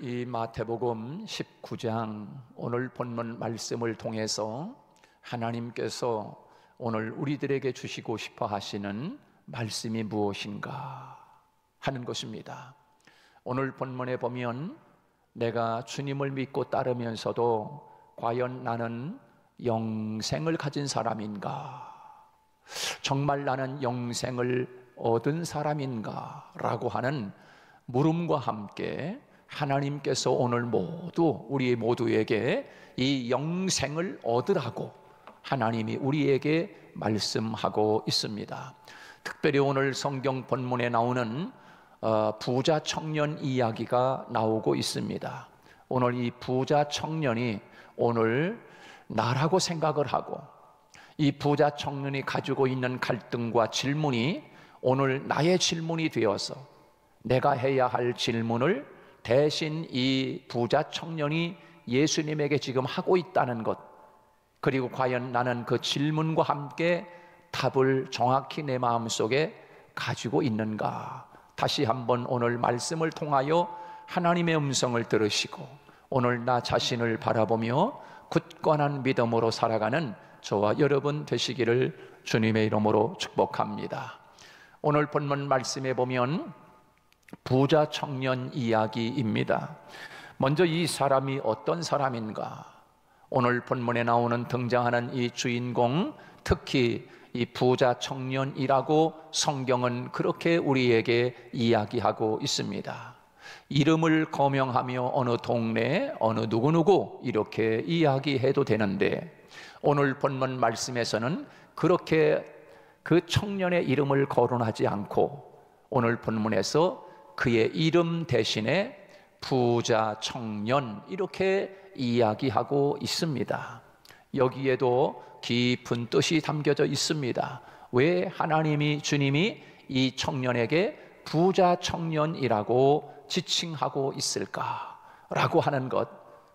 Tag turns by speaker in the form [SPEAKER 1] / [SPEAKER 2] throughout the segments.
[SPEAKER 1] 이 마태복음 19장 오늘 본문 말씀을 통해서 하나님께서 오늘 우리들에게 주시고 싶어 하시는 말씀이 무엇인가 하는 것입니다. 오늘 본문에 보면 내가 주님을 믿고 따르면서도 과연 나는 영생을 가진 사람인가? 정말 나는 영생을 얻은 사람인가? 라고 하는 물음과 함께 하나님께서 오늘 모두 우리 모두에게 이 영생을 얻으라고 하나님이 우리에게 말씀하고 있습니다. 특별히 오늘 성경 본문에 나오는 부자 청년 이야기가 나오고 있습니다. 오늘 이 부자 청년이 오늘 나라고 생각을 하고 이 부자 청년이 가지고 있는 갈등과 질문이 오늘 나의 질문이 되어서 내가 해야 할 질문을 대신 이 부자 청년이 예수님에게 지금 하고 있다는 것, 그리고 과연 나는 그 질문과 함께 답을 정확히 내 마음속에 가지고 있는가? 다시 한번 오늘 말씀을 통하여 하나님의 음성을 들으시고 오늘 나 자신을 바라보며 굳건한 믿음으로 살아가는 저와 여러분 되시기를 주님의 이름으로 축복합니다. 오늘 본문 말씀에 보면 부자 청년 이야기입니다. 먼저 이 사람이 어떤 사람인가? 오늘 본문에 나오는 등장하는 이 주인공, 특히 이 부자 청년이라고 성경은 그렇게 우리에게 이야기하고 있습니다. 이름을 거명하며 어느 동네, 어느 누구누구 이렇게 이야기해도 되는데 오늘 본문 말씀에서는 그렇게 그 청년의 이름을 거론하지 않고 오늘 본문에서 그의 이름 대신에 부자 청년 이렇게 이야기하고 있습니다. 여기에도 깊은 뜻이 담겨져 있습니다. 왜 하나님이 주님이 이 청년에게 부자 청년이라고 지칭하고 있을까라고 하는 것,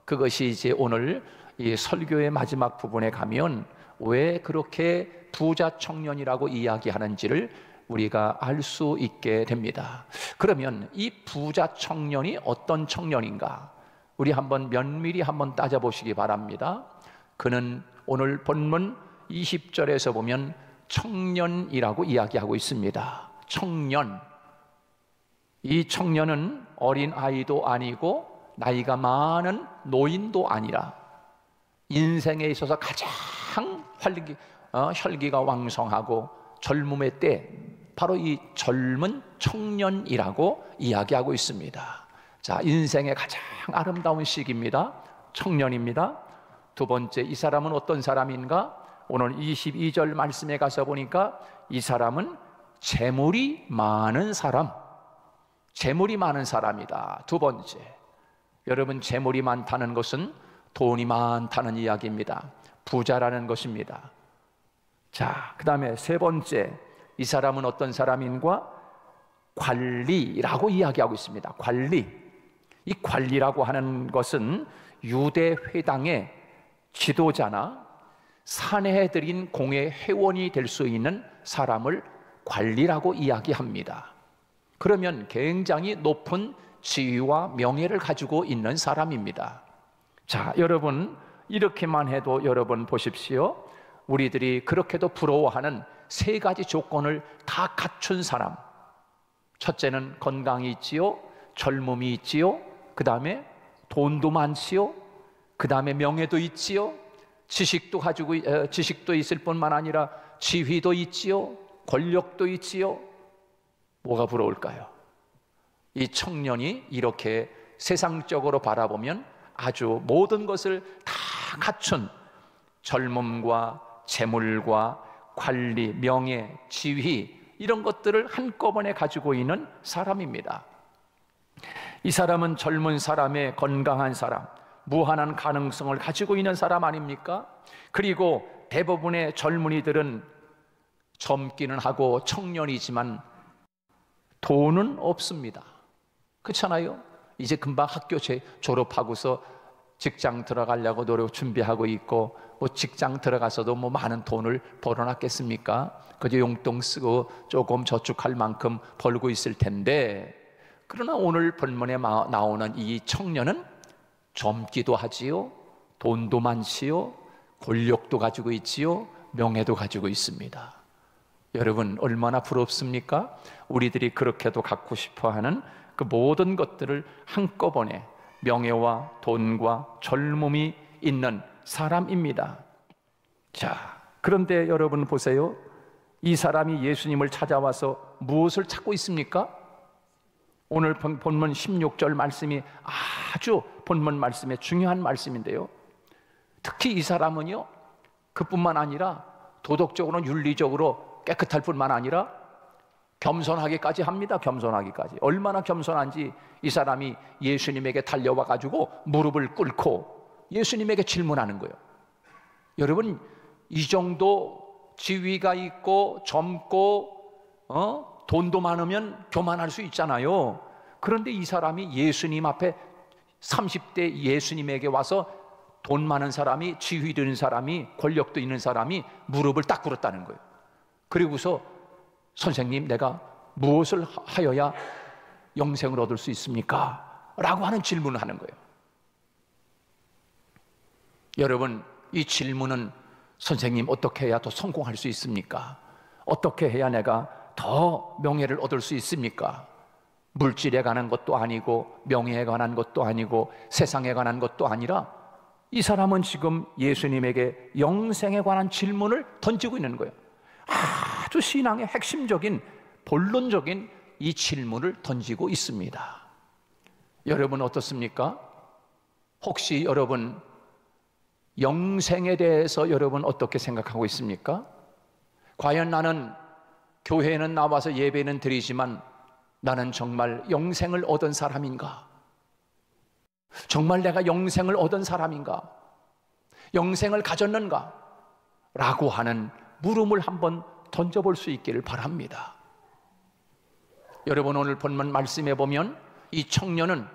[SPEAKER 1] 그것이 이제 오늘 이 설교의 마지막 부분에 가면 왜 그렇게 부자 청년이라고 이야기하는지를 우리가 알 수 있게 됩니다. 그러면 이 부자 청년이 어떤 청년인가? 우리 한번 면밀히 한번 따져보시기 바랍니다. 그는 오늘 본문 20절에서 보면 청년이라고 이야기하고 있습니다. 청년. 이 청년은 어린 아이도 아니고 나이가 많은 노인도 아니라 인생에 있어서 가장 혈기가 왕성하고 젊음의 때, 바로 이 젊은 청년이라고 이야기하고 있습니다. 자, 인생의 가장 아름다운 시기입니다. 청년입니다. 두 번째, 이 사람은 어떤 사람인가? 오늘 22절 말씀에 가서 보니까 이 사람은 재물이 많은 사람, 재물이 많은 사람이다. 두 번째, 여러분, 재물이 많다는 것은 돈이 많다는 이야기입니다. 부자라는 것입니다. 자, 그 다음에 세 번째, 이 사람은 어떤 사람인가? 관리라고 이야기하고 있습니다. 관리. 이 관리라고 하는 것은 유대 회당의 지도자나 사내해드린 공의 회원이 될 수 있는 사람을 관리라고 이야기합니다. 그러면 굉장히 높은 지위와 명예를 가지고 있는 사람입니다. 자, 여러분, 이렇게만 해도 여러분 보십시오. 우리들이 그렇게도 부러워하는 세 가지 조건을 다 갖춘 사람. 첫째는 건강이 있지요, 젊음이 있지요, 그 다음에 돈도 많지요, 그 다음에 명예도 있지요, 지식도 있을 뿐만 아니라 지위도 있지요, 권력도 있지요. 뭐가 부러울까요? 이 청년이 이렇게 세상적으로 바라보면 아주 모든 것을 다 갖춘 젊음과 재물과 관리, 명예, 지위 이런 것들을 한꺼번에 가지고 있는 사람입니다. 이 사람은 젊은 사람의 건강한 사람, 무한한 가능성을 가지고 있는 사람 아닙니까? 그리고 대부분의 젊은이들은 젊기는 하고 청년이지만 돈은 없습니다. 그렇잖아요? 이제 금방 학교 졸업하고서 직장 들어가려고 노력 준비하고 있고, 뭐 직장 들어가서도 뭐 많은 돈을 벌어놨겠습니까? 그저 용돈 쓰고 조금 저축할 만큼 벌고 있을 텐데, 그러나 오늘 본문에 나오는 이 청년은 젊기도 하지요, 돈도 많지요, 권력도 가지고 있지요, 명예도 가지고 있습니다. 여러분 얼마나 부럽습니까? 우리들이 그렇게도 갖고 싶어하는 그 모든 것들을 한꺼번에, 명예와 돈과 젊음이 있는 사람입니다. 자, 그런데 여러분 보세요. 이 사람이 예수님을 찾아와서 무엇을 찾고 있습니까? 오늘 본문 16절 말씀이 아주 본문 말씀에 중요한 말씀인데요, 특히 이 사람은요, 그뿐만 아니라 도덕적으로 윤리적으로 깨끗할 뿐만 아니라 겸손하기까지 합니다. 겸손하기까지. 얼마나 겸손한지 이 사람이 예수님에게 달려와 가지고 무릎을 꿇고 예수님에게 질문하는 거예요. 여러분, 이 정도 지위가 있고 젊고 돈도 많으면 교만할 수 있잖아요. 그런데 이 사람이 예수님 앞에 30대 예수님에게 와서 돈 많은 사람이, 지위도 있는 사람이, 권력도 있는 사람이 무릎을 딱 꿇었다는 거예요. 그리고서 선생님, 내가 무엇을 하여야 영생을 얻을 수 있습니까? 라고 하는 질문을 하는 거예요. 여러분, 이 질문은 선생님 어떻게 해야 더 성공할 수 있습니까? 어떻게 해야 내가 더 명예를 얻을 수 있습니까? 물질에 관한 것도 아니고 명예에 관한 것도 아니고 세상에 관한 것도 아니라 이 사람은 지금 예수님에게 영생에 관한 질문을 던지고 있는 거예요. 아주 신앙의 핵심적인 본론적인 이 질문을 던지고 있습니다. 여러분 어떻습니까? 혹시 여러분 영생에 대해서 여러분 어떻게 생각하고 있습니까? 과연 나는 교회에는 나와서 예배는 드리지만 나는 정말 영생을 얻은 사람인가? 정말 내가 영생을 얻은 사람인가? 영생을 가졌는가? 라고 하는 물음을 한번 던져볼 수 있기를 바랍니다. 여러분, 오늘 본문 말씀에 보면 이 청년은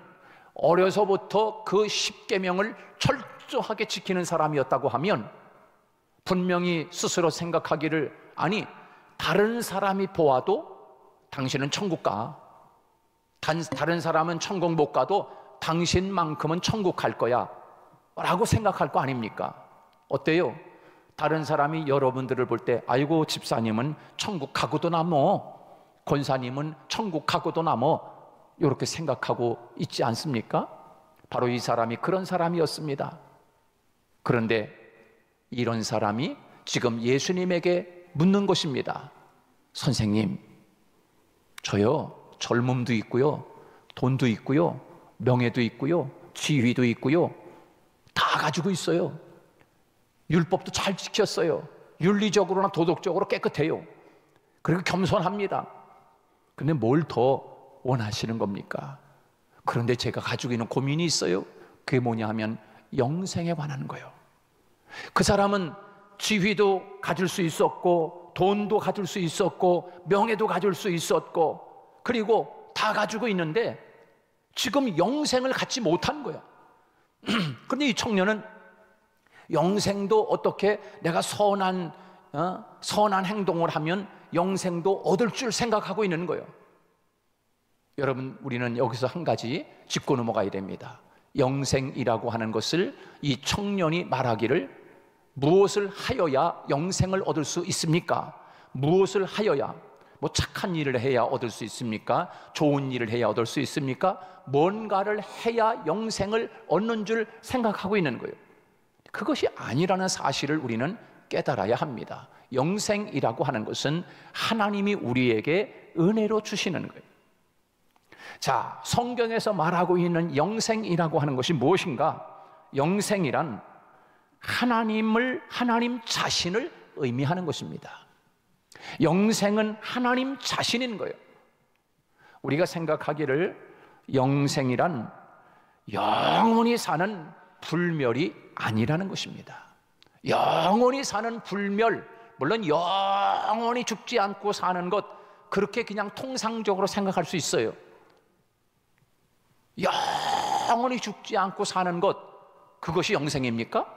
[SPEAKER 1] 어려서부터 그 십계명을 철저하게 지키는 사람이었다고 하면 분명히 스스로 생각하기를, 아니 다른 사람이 보아도 당신은 천국 가, 다른 사람은 천국 못 가도 당신만큼은 천국 갈 거야 라고 생각할 거 아닙니까? 어때요? 다른 사람이 여러분들을 볼 때, 아이고 집사님은 천국 가고도 남어, 권사님은 천국 가고도 남어, 이렇게 생각하고 있지 않습니까? 바로 이 사람이 그런 사람이었습니다. 그런데 이런 사람이 지금 예수님에게 묻는 것입니다. 선생님, 저요 젊음도 있고요, 돈도 있고요, 명예도 있고요, 지위도 있고요, 다 가지고 있어요. 율법도 잘 지켰어요. 윤리적으로나 도덕적으로 깨끗해요. 그리고 겸손합니다. 근데 뭘 더 원하시는 겁니까? 그런데 제가 가지고 있는 고민이 있어요. 그게 뭐냐 하면 영생에 관한 거예요. 그 사람은 지위도 가질 수 있었고, 돈도 가질 수 있었고, 명예도 가질 수 있었고, 그리고 다 가지고 있는데 지금 영생을 갖지 못한 거야. 그런데 이 청년은 영생도 어떻게 내가 선한 행동을 하면 영생도 얻을 줄 생각하고 있는 거예요. 여러분, 우리는 여기서 한 가지 짚고 넘어가야 됩니다. 영생이라고 하는 것을 이 청년이 말하기를, 무엇을 하여야 영생을 얻을 수 있습니까? 무엇을 하여야, 뭐 착한 일을 해야 얻을 수 있습니까? 좋은 일을 해야 얻을 수 있습니까? 뭔가를 해야 영생을 얻는 줄 생각하고 있는 거예요. 그것이 아니라는 사실을 우리는 깨달아야 합니다. 영생이라고 하는 것은 하나님이 우리에게 은혜로 주시는 거예요. 자, 성경에서 말하고 있는 영생이라고 하는 것이 무엇인가? 영생이란 하나님 자신을 의미하는 것입니다. 영생은 하나님 자신인 거예요. 우리가 생각하기를 영생이란 영원히 사는 불멸이 아니라는 것입니다. 영원히 사는 불멸, 물론 영원히 죽지 않고 사는 것, 그렇게 그냥 통상적으로 생각할 수 있어요. 영원히 죽지 않고 사는 것, 그것이 영생입니까?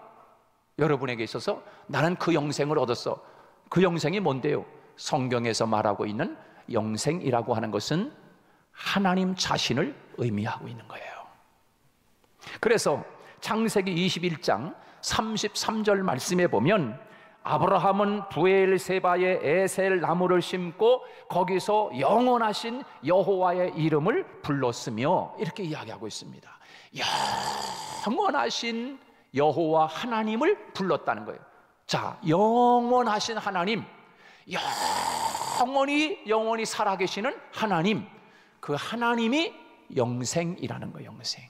[SPEAKER 1] 여러분에게 있어서 나는 그 영생을 얻었어. 그 영생이 뭔데요? 성경에서 말하고 있는 영생이라고 하는 것은 하나님 자신을 의미하고 있는 거예요. 그래서 창세기 21장 33절 말씀에 보면 아브라함은 부엘세바에 에셀 나무를 심고 거기서 영원하신 여호와의 이름을 불렀으며 이렇게 이야기하고 있습니다. 영원하신 여호와 하나님을 불렀다는 거예요. 자, 영원하신 하나님, 영원히 살아계시는 하나님, 그 하나님이 영생이라는 거예요. 영생.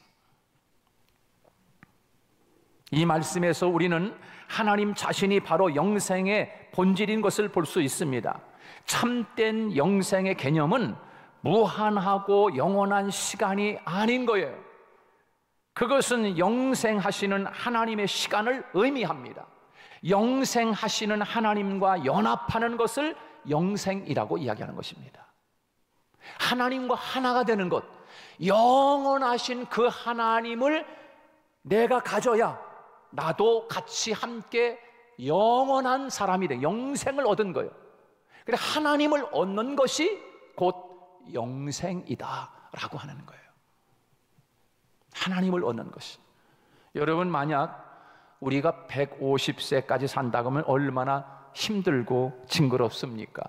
[SPEAKER 1] 이 말씀에서 우리는 하나님 자신이 바로 영생의 본질인 것을 볼 수 있습니다. 참된 영생의 개념은 무한하고 영원한 시간이 아닌 거예요. 그것은 영생하시는 하나님의 시간을 의미합니다. 영생하시는 하나님과 연합하는 것을 영생이라고 이야기하는 것입니다. 하나님과 하나가 되는 것, 영원하신 그 하나님을 내가 가져야 나도 같이 함께 영원한 사람이 돼 영생을 얻은 거예요. 그래, 하나님을 얻는 것이 곧 영생이다라고 하는 거예요. 하나님을 얻는 것이. 여러분, 만약 우리가 150세까지 산다 그러면 얼마나 힘들고 징그럽습니까?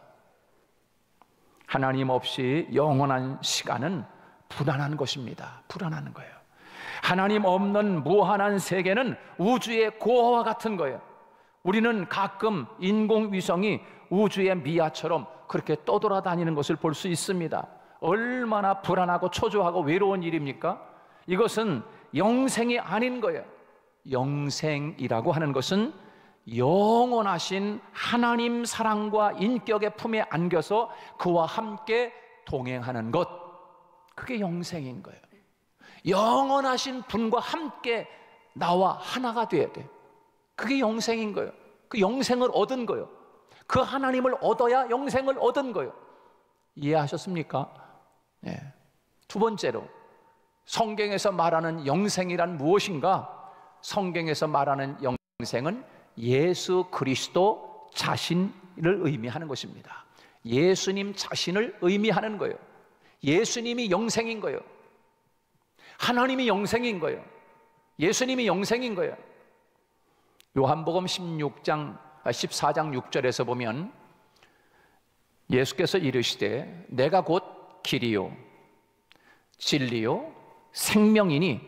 [SPEAKER 1] 하나님 없이 영원한 시간은 불안한 것입니다. 불안한 거예요. 하나님 없는 무한한 세계는 우주의 고아와 같은 거예요. 우리는 가끔 인공위성이 우주의 미아처럼 그렇게 떠돌아다니는 것을 볼 수 있습니다. 얼마나 불안하고 초조하고 외로운 일입니까? 이것은 영생이 아닌 거예요. 영생이라고 하는 것은 영원하신 하나님 사랑과 인격의 품에 안겨서 그와 함께 동행하는 것, 그게 영생인 거예요. 영원하신 분과 함께 나와 하나가 돼야 돼. 그게 영생인 거예요. 그 영생을 얻은 거예요. 그 하나님을 얻어야 영생을 얻은 거예요. 이해하셨습니까? 네. 두 번째로, 성경에서 말하는 영생이란 무엇인가? 성경에서 말하는 영생은 예수 그리스도 자신을 의미하는 것입니다. 예수님 자신을 의미하는 거예요. 예수님이 영생인 거예요. 하나님이 영생인 거예요. 예수님이 영생인 거예요. 요한복음 14장 6절에서 보면 예수께서 이르시되 내가 곧 길이요 진리요 생명이니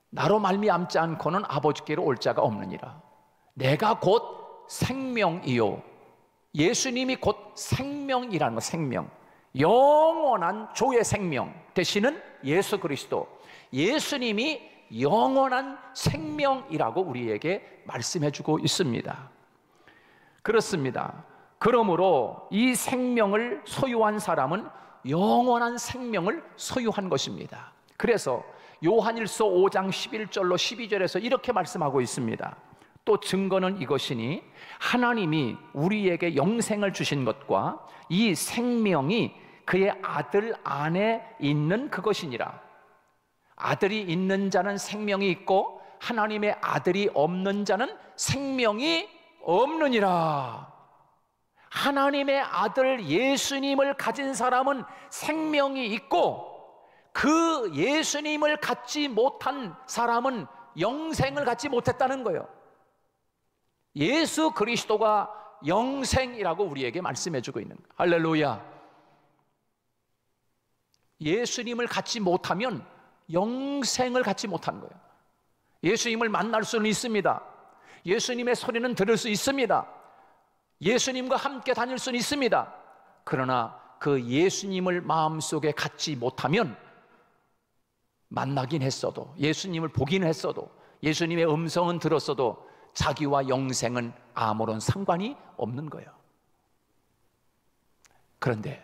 [SPEAKER 1] 나로 말미암지 않고는 아버지께로 올 자가 없느니라. 내가 곧 생명이요. 예수님이 곧 생명이라는 거, 생명. 영원한 조의 생명 되시는 예수 그리스도. 예수님이 영원한 생명이라고 우리에게 말씀해주고 있습니다. 그렇습니다. 그러므로 이 생명을 소유한 사람은 영원한 생명을 소유한 것입니다. 그래서 요한일서 5장 11절로 12절에서 이렇게 말씀하고 있습니다. 또 증거는 이것이니 하나님이 우리에게 영생을 주신 것과 이 생명이 그의 아들 안에 있는 그것이니라. 아들이 있는 자는 생명이 있고 하나님의 아들이 없는 자는 생명이 없느니라. 하나님의 아들 예수님을 가진 사람은 생명이 있고 그 예수님을 갖지 못한 사람은 영생을 갖지 못했다는 거예요. 예수 그리스도가 영생이라고 우리에게 말씀해주고 있는 거예요. 할렐루야. 예수님을 갖지 못하면 영생을 갖지 못하는 거예요. 예수님을 만날 수는 있습니다. 예수님의 소리는 들을 수 있습니다. 예수님과 함께 다닐 수는 있습니다. 그러나 그 예수님을 마음속에 갖지 못하면 만나긴 했어도, 예수님을 보긴 했어도, 예수님의 음성은 들었어도 자기와 영생은 아무런 상관이 없는 거예요. 그런데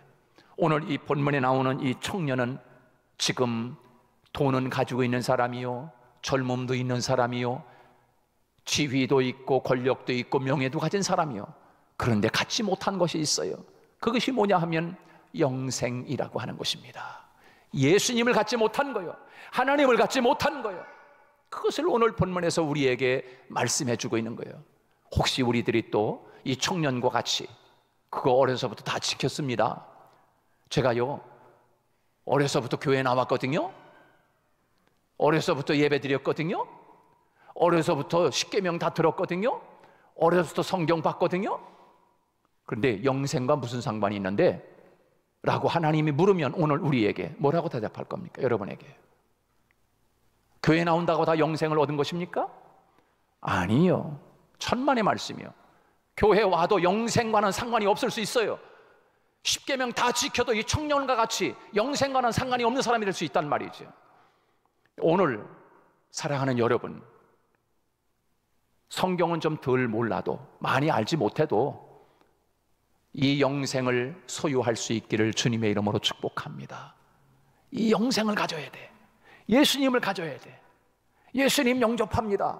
[SPEAKER 1] 오늘 이 본문에 나오는 이 청년은 지금 돈은 가지고 있는 사람이요, 젊음도 있는 사람이요, 지위도 있고 권력도 있고 명예도 가진 사람이요. 그런데 갖지 못한 것이 있어요. 그것이 뭐냐 하면 영생이라고 하는 것입니다. 예수님을 갖지 못한 거예요. 하나님을 갖지 못한 거예요. 그것을 오늘 본문에서 우리에게 말씀해 주고 있는 거예요. 혹시 우리들이 또 이 청년과 같이 그거 어려서부터 다 지켰습니다. 제가요 어려서부터 교회 나왔거든요. 어려서부터 예배 드렸거든요. 어려서부터 십계명 다 들었거든요. 어려서부터 성경 봤거든요. 그런데 영생과 무슨 상관이 있는데? 라고 하나님이 물으면 오늘 우리에게 뭐라고 대답할 겁니까? 여러분에게. 교회 나온다고 다 영생을 얻은 것입니까? 아니요. 천만의 말씀이요. 교회 와도 영생과는 상관이 없을 수 있어요. 십계명 다 지켜도 이 청년과 같이 영생과는 상관이 없는 사람이 될 수 있단 말이죠. 오늘 사랑하는 여러분, 성경은 좀 덜 몰라도, 많이 알지 못해도 이 영생을 소유할 수 있기를 주님의 이름으로 축복합니다. 이 영생을 가져야 돼. 예수님을 가져야 돼. 예수님 영접합니다.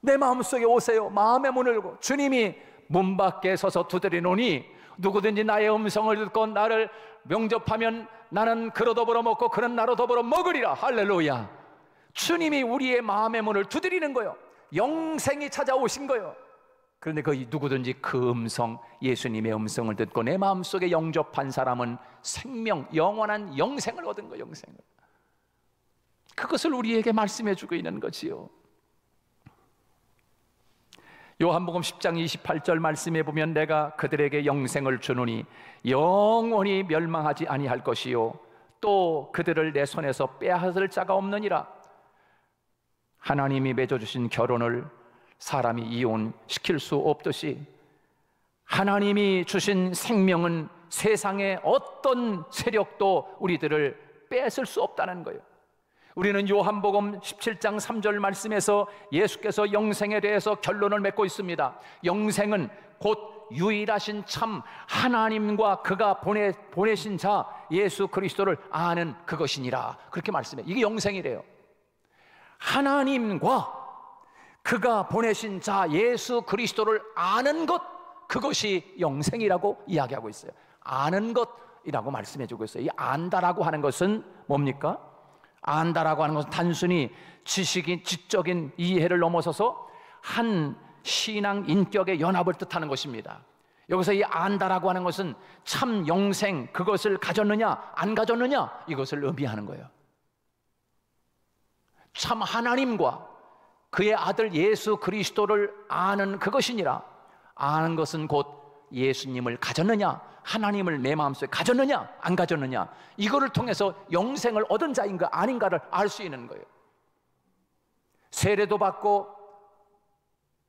[SPEAKER 1] 내 마음속에 오세요. 마음의 문을 열고 주님이 문 밖에 서서 두드리노니 누구든지 나의 음성을 듣고 나를 영접하면 나는 그로 더불어 먹고 그는 나로 더불어 먹으리라. 할렐루야. 주님이 우리의 마음의 문을 두드리는 거예요. 영생이 찾아오신 거예요. 그런데 그 누구든지 그 음성, 예수님의 음성을 듣고 내 마음속에 영접한 사람은 생명, 영원한 영생을 얻은 거예요. 영생을. 그것을 우리에게 말씀해 주고 있는 거지요. 요한복음 10장 28절 말씀에 보면 내가 그들에게 영생을 주노니 영원히 멸망하지 아니할 것이요 또 그들을 내 손에서 빼앗을 자가 없느니라. 하나님이 맺어주신 결혼을 사람이 이혼시킬 수 없듯이 하나님이 주신 생명은 세상의 어떤 세력도 우리들을 뺏을 수 없다는 거예요. 우리는 요한복음 17장 3절 말씀에서 예수께서 영생에 대해서 결론을 맺고 있습니다. 영생은 곧 유일하신 참 하나님과 그가 보내신 자 예수 그리스도를 아는 그것이니라. 그렇게 말씀해요. 이게 영생이래요. 하나님과 그가 보내신 자 예수 그리스도를 아는 것, 그것이 영생이라고 이야기하고 있어요. 아는 것이라고 말씀해 주고 있어요. 이 안다라고 하는 것은 뭡니까? 안다라고 하는 것은 단순히 지적인 이해를 넘어서서 한 신앙 인격의 연합을 뜻하는 것입니다. 여기서 이 안다라고 하는 것은 참 영생, 그것을 가졌느냐 안 가졌느냐 이것을 의미하는 거예요. 참 하나님과 그의 아들 예수 그리스도를 아는 그것이니라. 아는 것은 곧 예수님을 가졌느냐, 하나님을 내 마음속에 가졌느냐 안 가졌느냐, 이거를 통해서 영생을 얻은 자인가 아닌가를 알 수 있는 거예요. 세례도 받고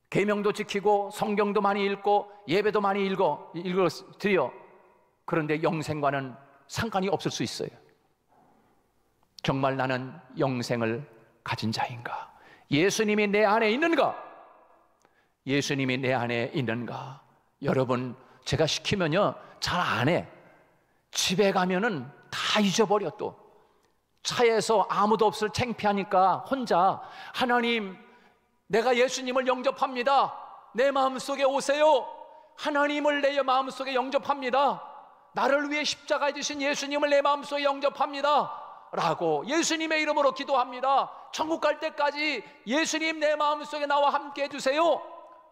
[SPEAKER 1] 계명도 지키고 성경도 많이 읽고 예배도 많이 드려. 그런데 영생과는 상관이 없을 수 있어요. 정말 나는 영생을 가진 자인가? 예수님이 내 안에 있는가? 예수님이 내 안에 있는가? 여러분, 제가 시키면요 잘 안 해. 집에 가면은 다 잊어버려. 또 차에서 아무도 없을 창피하니까 혼자 하나님, 내가 예수님을 영접합니다. 내 마음속에 오세요. 하나님을 내 마음속에 영접합니다. 나를 위해 십자가에 지신 예수님을 내 마음속에 영접합니다 라고 예수님의 이름으로 기도합니다. 천국 갈 때까지 예수님 내 마음속에 나와 함께 해주세요.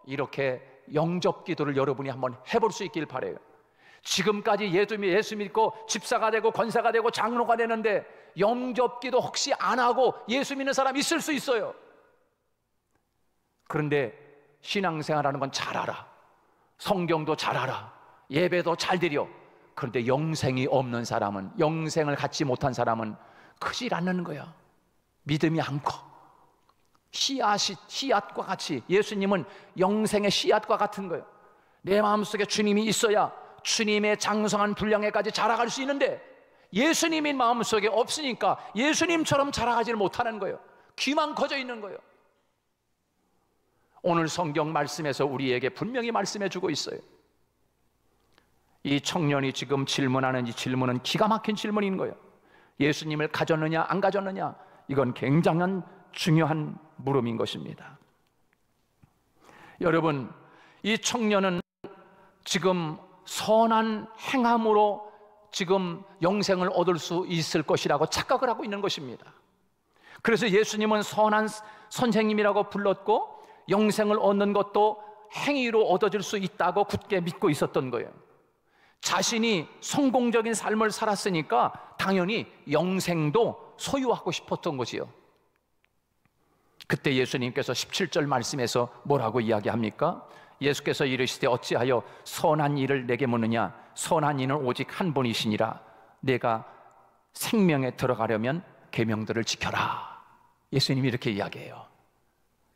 [SPEAKER 1] 이렇게 영접 기도를 여러분이 한번 해볼 수 있길 바라요. 지금까지 예수 믿고 집사가 되고 권사가 되고 장로가 되는데 영접 기도 혹시 안 하고 예수 믿는 사람 있을 수 있어요. 그런데 신앙생활하는 건 잘 알아. 성경도 잘 알아. 예배도 잘 드려. 그런데 영생이 없는 사람은, 영생을 갖지 못한 사람은 크질 않는 거야. 믿음이 안 커. 씨앗과 같이, 예수님은 영생의 씨앗과 같은 거예요. 내 마음속에 주님이 있어야 주님의 장성한 분량에까지 자라갈 수 있는데 예수님이 마음속에 없으니까 예수님처럼 자라가지를 못하는 거예요. 귀만 커져 있는 거예요. 오늘 성경 말씀에서 우리에게 분명히 말씀해 주고 있어요. 이 청년이 지금 질문하는 이 질문은 기가 막힌 질문인 거예요. 예수님을 가졌느냐 안 가졌느냐, 이건 굉장한 중요한 물음인 것입니다. 여러분, 이 청년은 지금 선한 행함으로 지금 영생을 얻을 수 있을 것이라고 착각을 하고 있는 것입니다. 그래서 예수님은 선한 선생님이라고 불렀고 영생을 얻는 것도 행위로 얻어질 수 있다고 굳게 믿고 있었던 거예요. 자신이 성공적인 삶을 살았으니까 당연히 영생도 소유하고 싶었던 거지요. 그때 예수님께서 17절 말씀에서 뭐라고 이야기합니까? 예수께서 이르시되 어찌하여 선한 일을 내게 묻느냐? 선한 이는 오직 한 분이시니라. 내가 생명에 들어가려면 계명들을 지켜라. 예수님이 이렇게 이야기해요.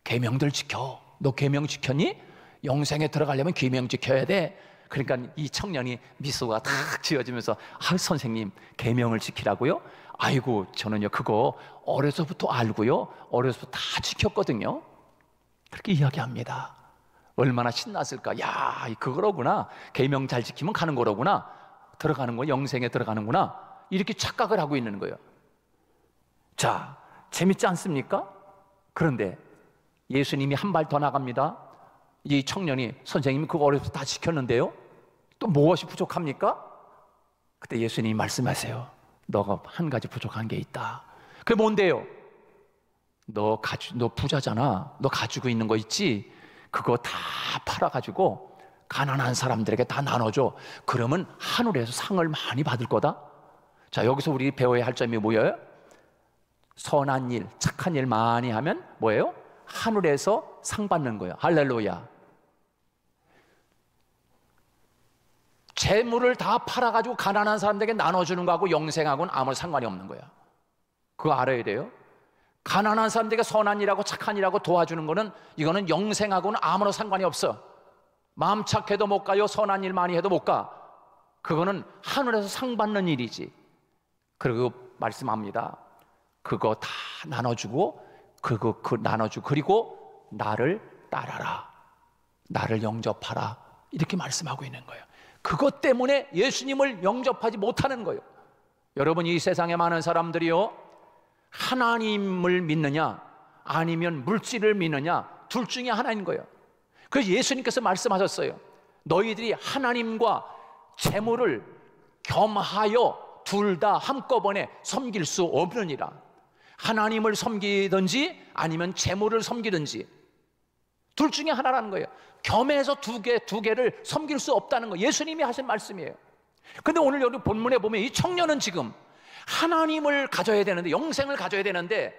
[SPEAKER 1] 계명들 지켜. 너 계명 지켰니? 영생에 들어가려면 계명 지켜야 돼. 그러니까 이 청년이 미소가 탁 지어지면서 선생님 계명을 지키라고요? 아이고 저는요 그거 어려서부터 알고요 어려서부터 다 지켰거든요. 그렇게 이야기합니다. 얼마나 신났을까. 야 그거로구나. 계명 잘 지키면 가는 거로구나. 들어가는 거 영생에 들어가는구나. 이렇게 착각을 하고 있는 거예요. 자, 재밌지 않습니까? 그런데 예수님이 한 발 더 나갑니다. 이 청년이 선생님이 그거 어려서부터 다 지켰는데요 또 무엇이 부족합니까? 그때 예수님이 말씀하세요. 너가 한 가지 부족한 게 있다. 그게 뭔데요? 너 부자잖아. 너 가지고 있는 거 있지? 그거 다 팔아가지고 가난한 사람들에게 다 나눠줘. 그러면 하늘에서 상을 많이 받을 거다. 자, 여기서 우리 배워야 할 점이 뭐예요? 선한 일, 착한 일 많이 하면 뭐예요? 하늘에서 상 받는 거예요. 할렐루야. 재물을 다 팔아가지고 가난한 사람들에게 나눠주는 거하고 영생하고는 아무 상관이 없는 거야. 그거 알아야 돼요. 가난한 사람들에게 선한 일하고 착한 일하고 도와주는 거는 이거는 영생하고는 아무런 상관이 없어. 마음 착해도 못 가요. 선한 일 많이 해도 못 가. 그거는 하늘에서 상 받는 일이지. 그리고 말씀합니다. 그거 다 나눠주고 나눠주고 그리고 나를 따라라. 나를 영접하라. 이렇게 말씀하고 있는 거예요. 그것 때문에 예수님을 영접하지 못하는 거예요. 여러분 이 세상에 많은 사람들이요 하나님을 믿느냐 아니면 물질을 믿느냐 둘 중에 하나인 거예요. 그래서 예수님께서 말씀하셨어요. 너희들이 하나님과 재물을 겸하여 둘 다 한꺼번에 섬길 수 없느니라. 하나님을 섬기든지 아니면 재물을 섬기든지 둘 중에 하나라는 거예요. 겸해서 두 개를 섬길 수 없다는 거 예수님이 하신 말씀이에요. 근데 오늘 여기 본문에 보면 이 청년은 지금 하나님을 가져야 되는데 영생을 가져야 되는데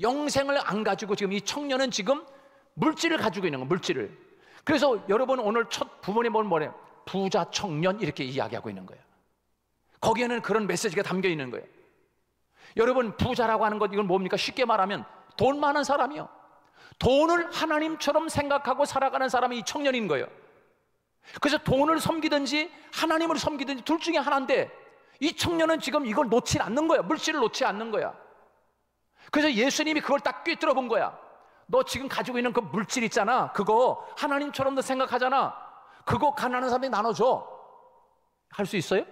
[SPEAKER 1] 영생을 안 가지고 지금 이 청년은 지금 물질을 가지고 있는 거예요. 물질을. 그래서 여러분 오늘 첫 부분에 보면 뭐래요? 부자 청년 이렇게 이야기하고 있는 거예요. 거기에는 그런 메시지가 담겨 있는 거예요. 여러분 부자라고 하는 것 이건 뭡니까? 쉽게 말하면 돈 많은 사람이요. 돈을 하나님처럼 생각하고 살아가는 사람이 이 청년인 거예요. 그래서 돈을 섬기든지 하나님을 섬기든지 둘 중에 하나인데 이 청년은 지금 이걸 놓지 않는 거야. 물질을 놓지 않는 거야. 그래서 예수님이 그걸 딱 꿰뚫어 본 거야. 너 지금 가지고 있는 그 물질 있잖아. 그거 하나님처럼 너 생각하잖아. 그거 가난한 사람에게 나눠줘. 할 수 있어요?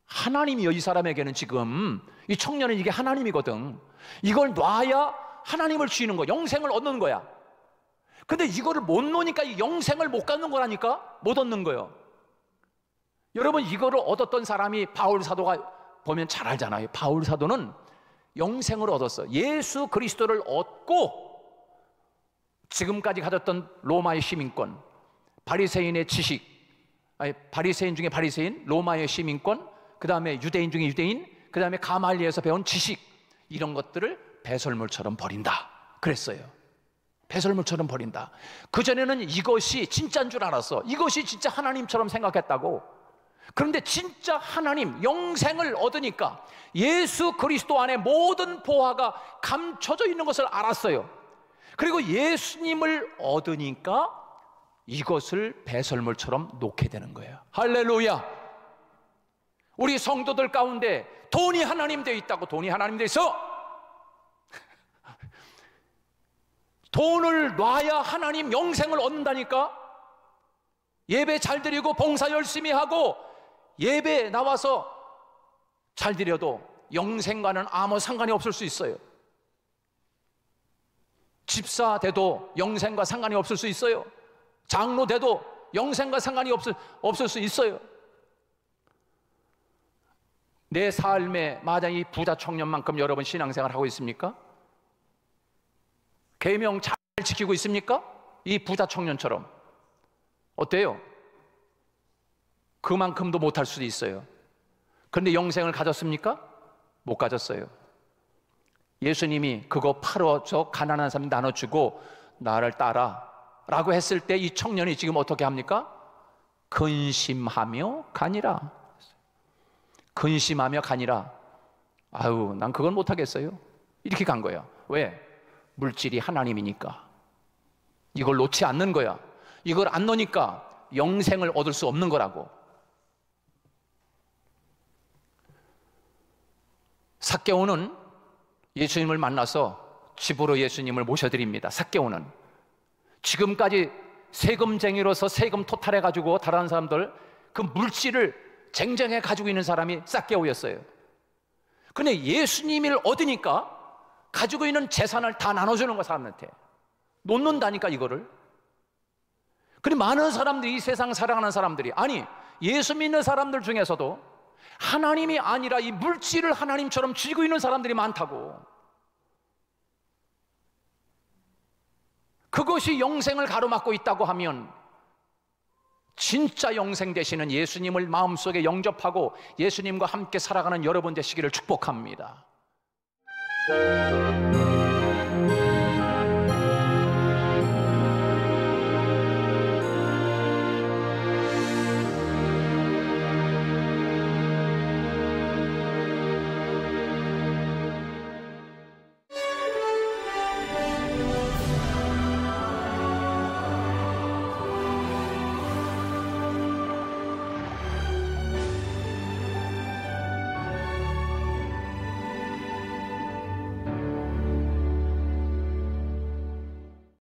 [SPEAKER 1] 하나님이요. 이 사람에게는 지금 이 청년은 이게 하나님이거든. 이걸 놔야 하나님을 주이는 거야. 영생을 얻는 거야. 근데 이거를 못 놓으니까 이 영생을 못 갖는 거라니까. 못 얻는 거예요. 여러분 이거를 얻었던 사람이 바울 사도가 보면 잘 알잖아요. 바울 사도는 영생을 얻었어. 예수 그리스도를 얻고 지금까지 가졌던 로마의 시민권, 바리새인의 지식, 바리새인 중에 바리새인, 로마의 시민권, 그 다음에 유대인 중에 유대인, 그 다음에 가말리에서 배운 지식, 이런 것들을 배설물처럼 버린다 그랬어요. 배설물처럼 버린다. 그전에는 이것이 진짜인 줄 알았어. 이것이 진짜 하나님처럼 생각했다고. 그런데 진짜 하나님 영생을 얻으니까 예수 그리스도 안에 모든 보화가 감춰져 있는 것을 알았어요. 그리고 예수님을 얻으니까 이것을 배설물처럼 놓게 되는 거예요. 할렐루야. 우리 성도들 가운데 돈이 하나님 되어 있다고. 돈이 하나님 되어 있어. 돈을 놔야 하나님 영생을 얻는다니까. 예배 잘 드리고 봉사 열심히 하고 예배 나와서 잘 드려도 영생과는 아무 상관이 없을 수 있어요. 집사 돼도 영생과 상관이 없을 수 있어요. 장로 돼도 영생과 상관이 없을 수 있어요. 내 삶에 만약 이 부자 청년만큼 여러분 신앙생활 하고 있습니까? 계명 잘 지키고 있습니까? 이 부자 청년처럼. 어때요? 그만큼도 못할 수도 있어요. 그런데 영생을 가졌습니까? 못 가졌어요. 예수님이 그거 팔아서 가난한 사람 나눠주고 나를 따라 라고 했을 때 이 청년이 지금 어떻게 합니까? 근심하며 가니라. 근심하며 가니라. 아유, 난 그건 못하겠어요. 이렇게 간 거야. 왜? 물질이 하나님이니까. 이걸 놓지 않는 거야. 이걸 안 놓으니까 영생을 얻을 수 없는 거라고. 삭개오는 예수님을 만나서 집으로 예수님을 모셔드립니다. 삭개오는 지금까지 세금쟁이로서 세금 토탈해가지고 다른 사람들 그 물질을 쟁쟁해 가지고 있는 사람이 삭개오였어요. 근데 예수님을 얻으니까 가지고 있는 재산을 다 나눠주는 거, 사람한테 놓는다니까 이거를. 근데 많은 사람들이, 이 세상 살아가는 사람들이, 아니 예수 믿는 사람들 중에서도 하나님이 아니라 이 물질을 하나님처럼 쥐고 있는 사람들이 많다고. 그것이 영생을 가로막고 있다고 하면 진짜 영생 되시는 예수님을 마음속에 영접하고 예수님과 함께 살아가는 여러분 되시기를 축복합니다.